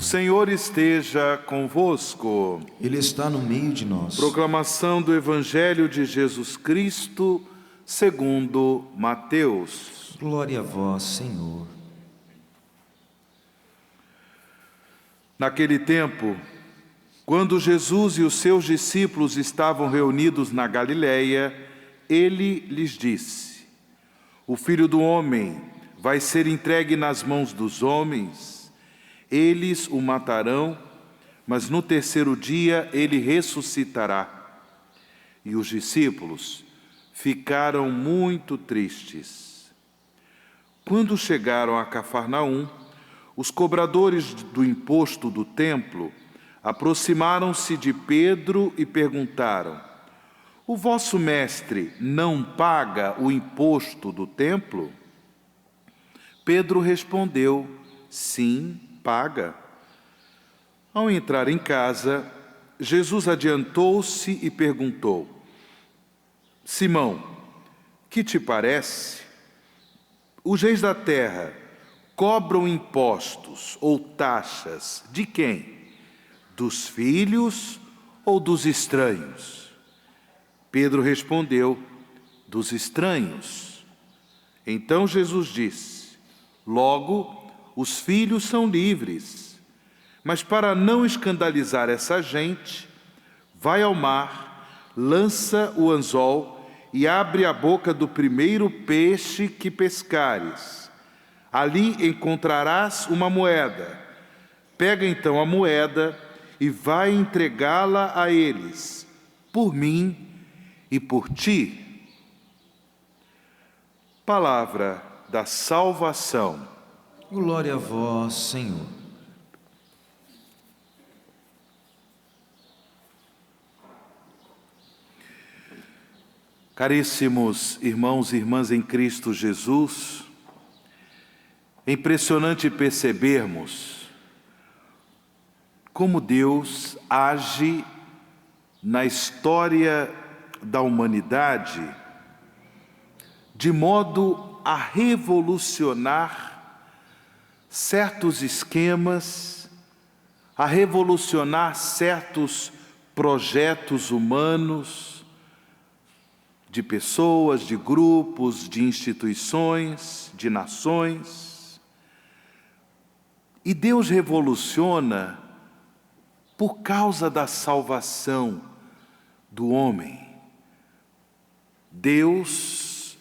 Senhor esteja convosco. Ele está no meio de nós. Proclamação do Evangelho de Jesus Cristo, segundo Mateus. Glória a vós, Senhor. Naquele tempo, quando Jesus e os seus discípulos estavam reunidos na Galileia, ele lhes disse: O Filho do Homem vai ser entregue nas mãos dos homens. Eles o matarão, mas no terceiro dia ele ressuscitará. E os discípulos ficaram muito tristes. Quando chegaram a Cafarnaum, os cobradores do imposto do templo aproximaram-se de Pedro e perguntaram: O vosso mestre não paga o imposto do templo? Pedro respondeu: Sim, paga. Ao entrar em casa, Jesus adiantou-se e perguntou: Simão, que te parece? Os reis da terra cobram impostos ou taxas de quem? Dos filhos ou dos estranhos? Pedro respondeu: Dos estranhos. Então Jesus disse: Logo, os filhos são livres, mas para não escandalizar essa gente, vai ao mar, lança o anzol e abre a boca do primeiro peixe que pescares. Ali encontrarás uma moeda. Pega então a moeda e vai entregá-la a eles, por mim e por ti. Palavra da salvação. Glória a vós, Senhor. Caríssimos irmãos e irmãs em Cristo Jesus, é impressionante percebermos como Deus age na história da humanidade de modo a revolucionar certos esquemas, a revolucionar certos projetos humanos, de pessoas, de grupos, de instituições, de nações. E Deus revoluciona por causa da salvação do homem. Deus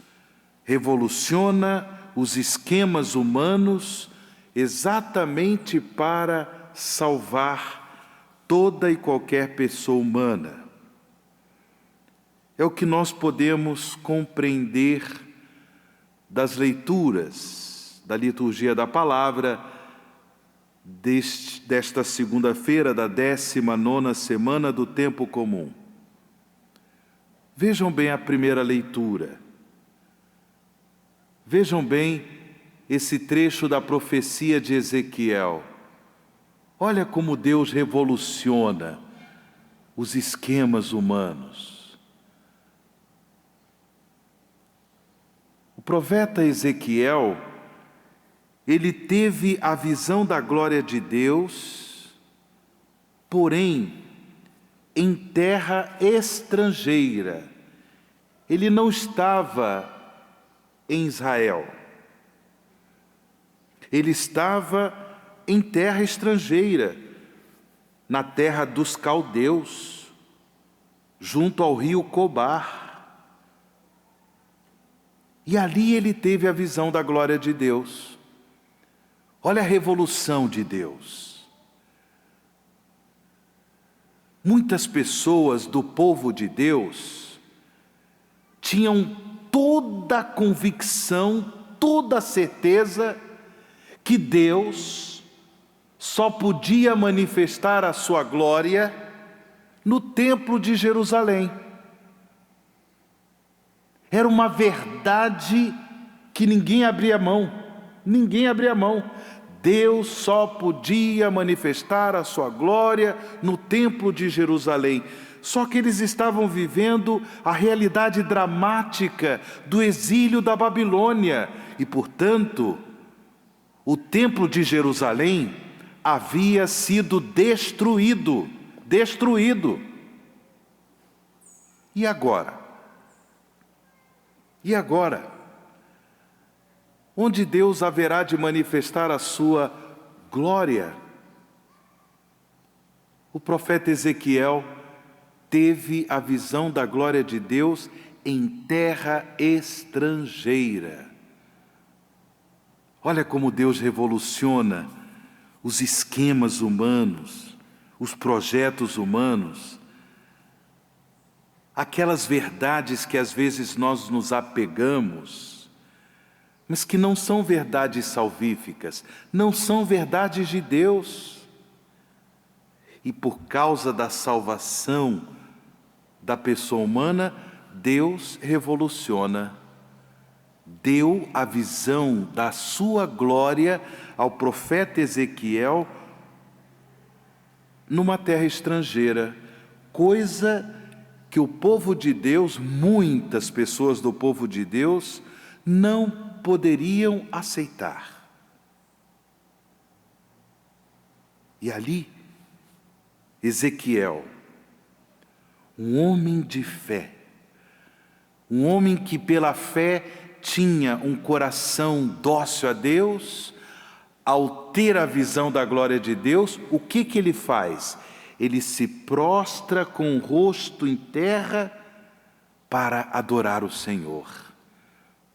revoluciona os esquemas humanos exatamente para salvar toda e qualquer pessoa humana. É o que nós podemos compreender das leituras da liturgia da palavra desta segunda-feira da 19ª semana do tempo comum. Vejam bem a primeira leitura. Vejam bem esse trecho da profecia de Ezequiel. Olha como Deus revoluciona os esquemas humanos. O profeta Ezequiel, ele teve a visão da glória de Deus, porém, em terra estrangeira. Ele não estava em Israel. Ele estava em terra estrangeira, na terra dos caldeus, junto ao rio Cobar. E ali ele teve a visão da glória de Deus. Olha a revolução de Deus. Muitas pessoas do povo de Deus tinham toda a convicção, toda a certeza que Deus só podia manifestar a sua glória no templo de Jerusalém. Era uma verdade que ninguém abria mão, Deus só podia manifestar a sua glória no templo de Jerusalém. Só que eles estavam vivendo a realidade dramática do exílio da Babilônia e, portanto, o templo de Jerusalém havia sido destruído. Destruído. E agora? E agora? Onde Deus haverá de manifestar a sua glória? O profeta Ezequiel teve a visão da glória de Deus em terra estrangeira. Olha como Deus revoluciona os esquemas humanos, os projetos humanos, aquelas verdades que às vezes nós nos apegamos, mas que não são verdades salvíficas, não são verdades de Deus. E por causa da salvação da pessoa humana, Deus revoluciona. Deu a visão da sua glória ao profeta Ezequiel numa terra estrangeira, coisa que o povo de Deus, muitas pessoas do povo de Deus, não poderiam aceitar. E ali, Ezequiel, um homem de fé, um homem que pela fé tinha um coração dócil a Deus, ao ter a visão da glória de Deus, o que ele faz? Ele se prostra com o rosto em terra para adorar o Senhor,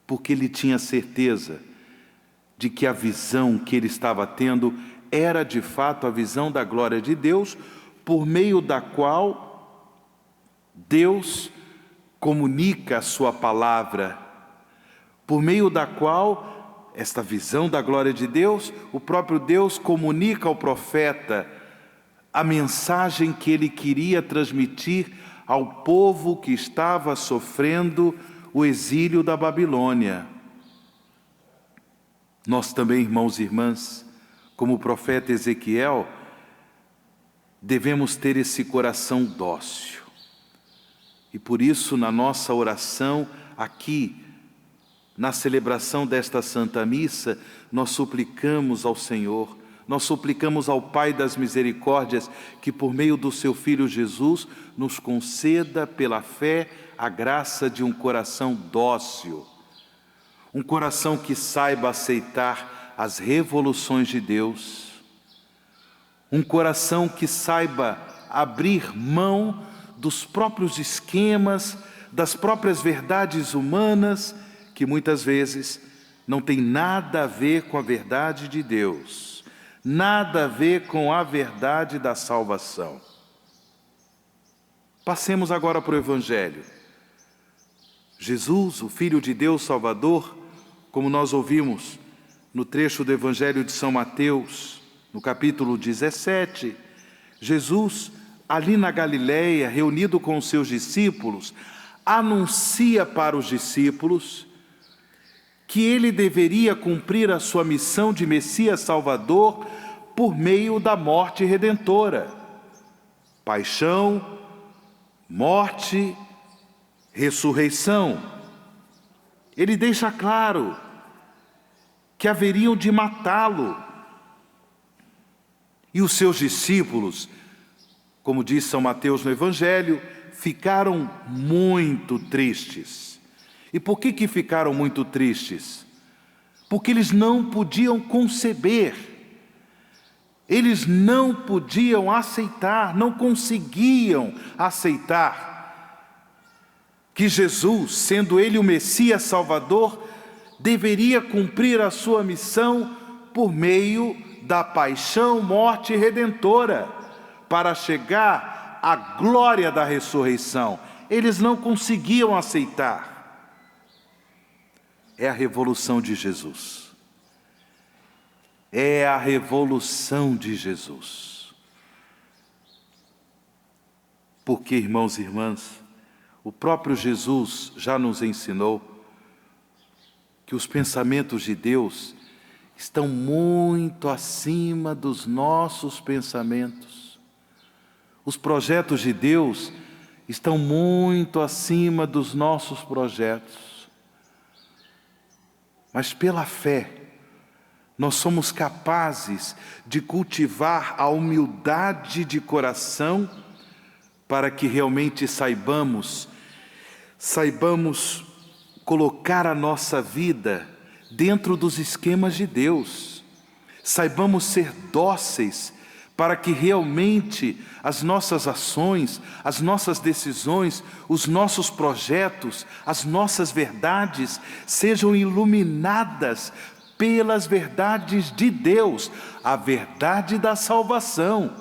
porque ele tinha certeza de que a visão que ele estava tendo era de fato a visão da glória de Deus, por meio da qual Deus comunica a sua palavra, por meio da qual esta visão da glória de Deus, o próprio Deus comunica ao profeta a mensagem que ele queria transmitir ao povo que estava sofrendo o exílio da Babilônia. Nós também, irmãos e irmãs, como o profeta Ezequiel, devemos ter esse coração dócil. E por isso, na nossa oração aqui, na celebração desta Santa Missa, nós suplicamos ao Senhor, nós suplicamos ao Pai das Misericórdias que por meio do seu Filho Jesus nos conceda pela fé a graça de um coração dócil, um coração que saiba aceitar as revoluções de Deus, um coração que saiba abrir mão dos próprios esquemas, das próprias verdades humanas, que muitas vezes não tem nada a ver com a verdade de Deus, nada a ver com a verdade da salvação. Passemos agora para o Evangelho. Jesus, o Filho de Deus Salvador, como nós ouvimos no trecho do Evangelho de São Mateus, no capítulo 17, Jesus, ali na Galileia, reunido com os seus discípulos, anuncia para os discípulos que ele deveria cumprir a sua missão de Messias Salvador por meio da morte redentora. Paixão, morte, ressurreição. Ele deixa claro que haveriam de matá-lo. E os seus discípulos, como diz São Mateus no Evangelho, ficaram muito tristes. E por que ficaram muito tristes? Porque eles não podiam conceber, eles não podiam aceitar, não conseguiam aceitar que Jesus, sendo Ele o Messias Salvador, deveria cumprir a sua missão por meio da paixão, morte e redentora, para chegar à glória da ressurreição. Eles não conseguiam aceitar. É a revolução de Jesus. É a revolução de Jesus. Porque, irmãos e irmãs, o próprio Jesus já nos ensinou que os pensamentos de Deus estão muito acima dos nossos pensamentos. Os projetos de Deus estão muito acima dos nossos projetos. Mas pela fé, nós somos capazes de cultivar a humildade de coração para que realmente saibamos colocar a nossa vida dentro dos esquemas de Deus. Saibamos ser dóceis para que realmente as nossas ações, as nossas decisões, os nossos projetos, as nossas verdades sejam iluminadas pelas verdades de Deus, a verdade da salvação.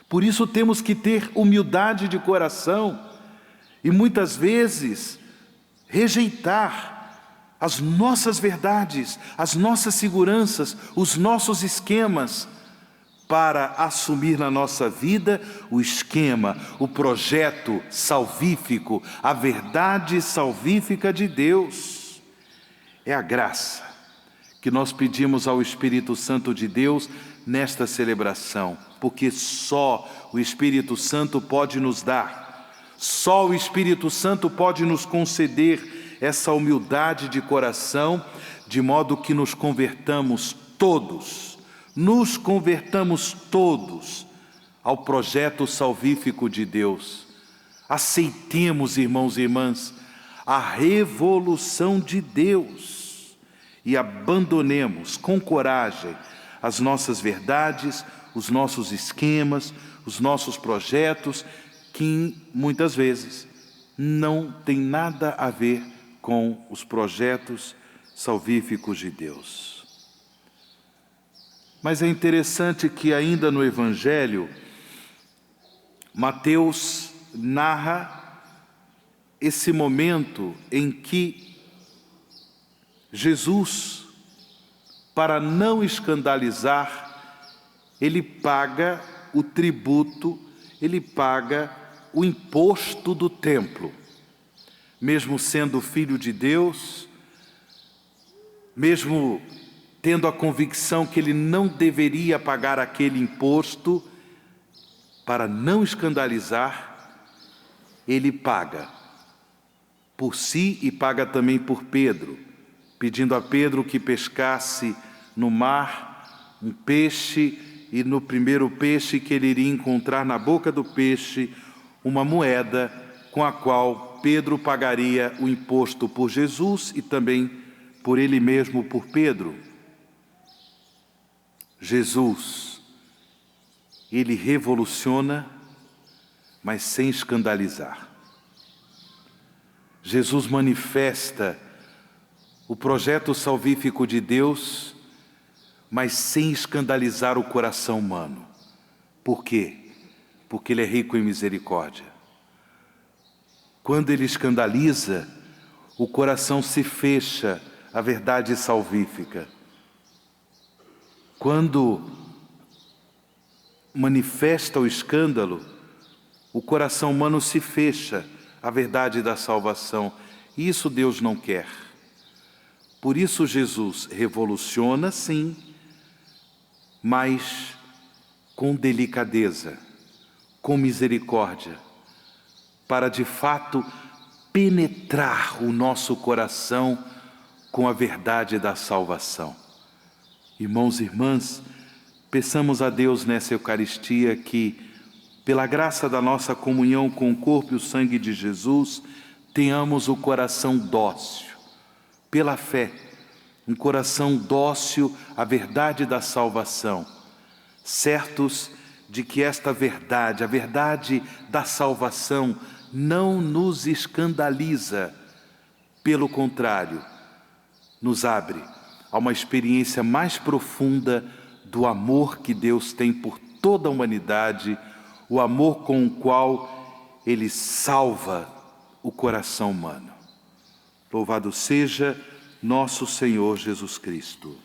Por isso temos que ter humildade de coração e muitas vezes rejeitar as nossas verdades, as nossas seguranças, os nossos esquemas, para assumir na nossa vida o esquema, o projeto salvífico, a verdade salvífica de Deus. É a graça que nós pedimos ao Espírito Santo de Deus nesta celebração, porque só o Espírito Santo pode nos dar, só o Espírito Santo pode nos conceder essa humildade de coração, de modo que nos convertamos todos ao projeto salvífico de Deus. Aceitemos, irmãos e irmãs, a revolução de Deus e abandonemos com coragem as nossas verdades, os nossos esquemas, os nossos projetos, que muitas vezes não tem nada a ver com os projetos salvíficos de Deus. Mas é interessante que ainda no Evangelho, Mateus narra esse momento em que Jesus, para não escandalizar, ele paga o tributo, ele paga o imposto do templo. Mesmo sendo filho de Deus, mesmo tendo a convicção que ele não deveria pagar aquele imposto, para não escandalizar, ele paga por si e paga também por Pedro, pedindo a Pedro que pescasse no mar um peixe, e no primeiro peixe que ele iria encontrar na boca do peixe uma moeda com a qual Pedro pagaria o imposto por Jesus e também por ele mesmo, por Pedro. Jesus, ele revoluciona, mas sem escandalizar. Jesus manifesta o projeto salvífico de Deus, mas sem escandalizar o coração humano. Por quê? Porque ele é rico em misericórdia. Quando ele escandaliza, o coração se fecha à verdade salvífica. Quando manifesta o escândalo, o coração humano se fecha à verdade da salvação. E isso Deus não quer. Por isso Jesus revoluciona, sim, mas com delicadeza, com misericórdia, para de fato penetrar o nosso coração com a verdade da salvação. Irmãos e irmãs, peçamos a Deus nessa Eucaristia que, pela graça da nossa comunhão com o corpo e o sangue de Jesus, tenhamos o coração dócil, pela fé, um coração dócil à verdade da salvação, certos de que esta verdade, a verdade da salvação, não nos escandaliza, pelo contrário, nos abre a uma experiência mais profunda do amor que Deus tem por toda a humanidade, o amor com o qual Ele salva o coração humano. Louvado seja nosso Senhor Jesus Cristo.